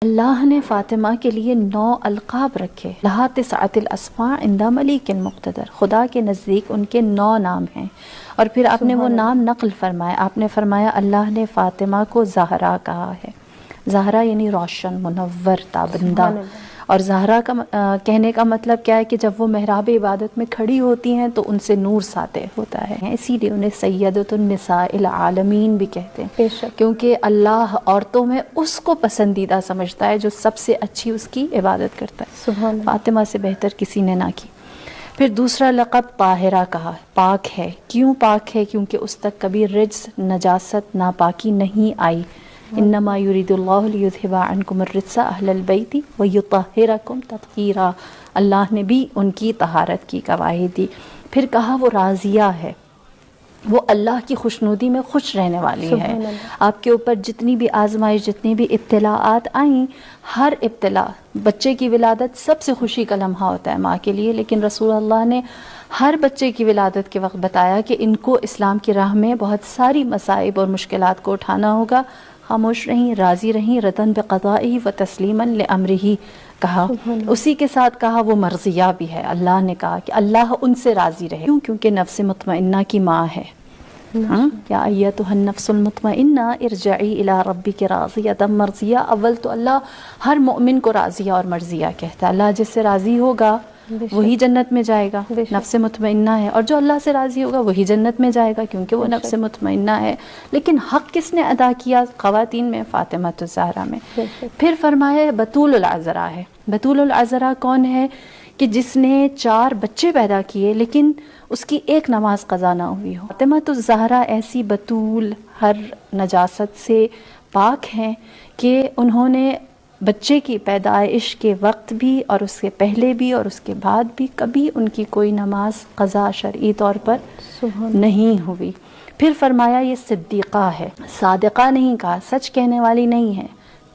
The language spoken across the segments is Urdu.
اللہ نے فاطمہ کے لیے 9 القاب رکھے، لہا تسعۃ الاسماء عند ملیک مقتدر، خدا کے نزدیک ان کے 9 نام ہیں۔ اور پھر آپ نے وہ نام نقل فرمایا، آپ نے فرمایا اللہ نے فاطمہ کو زہرا کہا ہے۔ زہرا یعنی روشن، منور، تابندہ۔ اور زہرا کا کہنے کا مطلب کیا ہے کہ جب وہ محراب عبادت میں کھڑی ہوتی ہیں تو ان سے نور ساطع ہوتا ہے، اسی لیے انہیں سیدۃ النساء العالمین بھی کہتے ہیں، کیونکہ اللہ عورتوں میں اس کو پسندیدہ سمجھتا ہے جو سب سے اچھی اس کی عبادت کرتا ہے۔ فاطمہ سے بہتر کسی نے نہ کی۔ پھر دوسرا لقب طاہرہ کہا، پاک ہے۔ کیوں پاک ہے؟ کیونکہ اس تک کبھی رجس، نجاست، ناپاکی نہیں آئی۔ انما یرید اللہ لیذھب عنکم الرجس اہل البیت ویطہرکم تطہیرا، اللہ نے بھی ان کی طہارت کی گواہی دی۔ پھر کہا وہ راضیہ ہے، وہ اللہ کی خوشنودی میں خوش رہنے والی ہے۔ آپ کے اوپر جتنی بھی آزمائش، جتنی بھی ابتلاءات آئیں، ہر ابتلا، بچے کی ولادت سب سے خوشی کا لمحہ ہوتا ہے ماں کے لیے، لیکن رسول اللہ نے ہر بچے کی ولادت کے وقت بتایا کہ ان کو اسلام کی راہ میں بہت ساری مصائب اور مشکلات کو اٹھانا ہوگا، خاموش رہیں، راضی رہیں، رضاً بقضائہ و تسلیماً لامرہ کہا۔ اسی کے ساتھ کہا وہ مرضیہ بھی ہے، اللہ نے کہا کہ اللہ ان سے راضی رہے، کیونکہ نفس مطمئنہ کی ماں ہے۔ یا ایتھا النفس المطمئنہ ارجعی الی ربک راضیۃ مرضیہ۔ اول تو اللہ ہر مومن کو راضیہ اور مرضیہ کہتا ہے، اللہ جس سے راضی ہوگا وہی جنت میں جائے گا، نفس مطمئنہ ہے، اور جو اللہ سے راضی ہوگا وہی جنت میں جائے گا کیونکہ وہ نفس مطمئنہ ہے۔ لیکن حق کس نے ادا کیا خواتین میں؟ فاطمہ الزہرا میں۔ پھر فرمایا بطول العذراء ہے۔ بطول العذراء کون ہے؟ کہ جس نے 4 بچے پیدا کیے لیکن اس کی ایک نماز قضا نہ ہوئی ہو۔ فاطمہ الزہرا ایسی بطول، ہر نجاست سے پاک ہیں کہ انہوں نے بچے کی پیدائش کے وقت بھی اور اس کے پہلے بھی اور اس کے بعد بھی کبھی ان کی کوئی نماز قضا شرعی طور پر نہیں ہوئی۔ پھر فرمایا یہ صدیقہ ہے، صادقہ نہیں کہا، سچ کہنے والی نہیں ہے،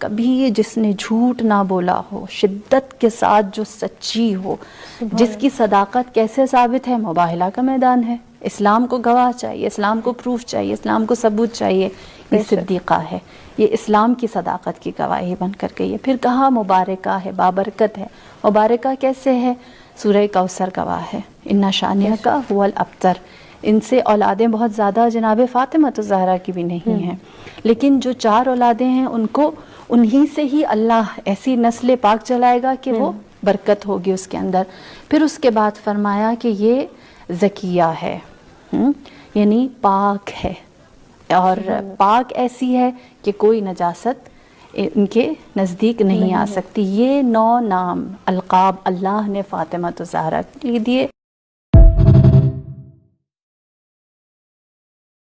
کبھی جس نے جھوٹ نہ بولا ہو، شدت کے ساتھ جو سچی ہو، جس کی صداقت کیسے ثابت ہے؟ مباہلہ کا میدان ہے، اسلام کو گواہ چاہیے، اسلام کو پروف چاہیے، اسلام کو ثبوت چاہیے، یہ صدیقہ ہے، یہ اسلام کی صداقت کی گواہی بن کر گئی ہے۔ پھر کہا مبارکہ ہے، بابرکت ہے۔ مبارکہ کیسے ہے؟ سورہ کوثر گواہ ہے، ان شانئک هو الابتر۔ ان سے اولادیں بہت زیادہ جناب فاطمہ الزہرا کی بھی نہیں ہیں، لیکن جو 4 اولادیں ہیں ان کو انہی سے ہی اللہ ایسی نسل پاک چلائے گا کہ وہ برکت ہوگی اس کے اندر۔ پھر اس کے بعد فرمایا کہ یہ زکیہ ہے، یعنی پاک ہے، اور پاک ایسی ہے کہ کوئی نجاست ان کے نزدیک نہیں آ سکتی۔ یہ 9 نام القاب اللہ نے فاطمہ الزہرا کے لیے دیے۔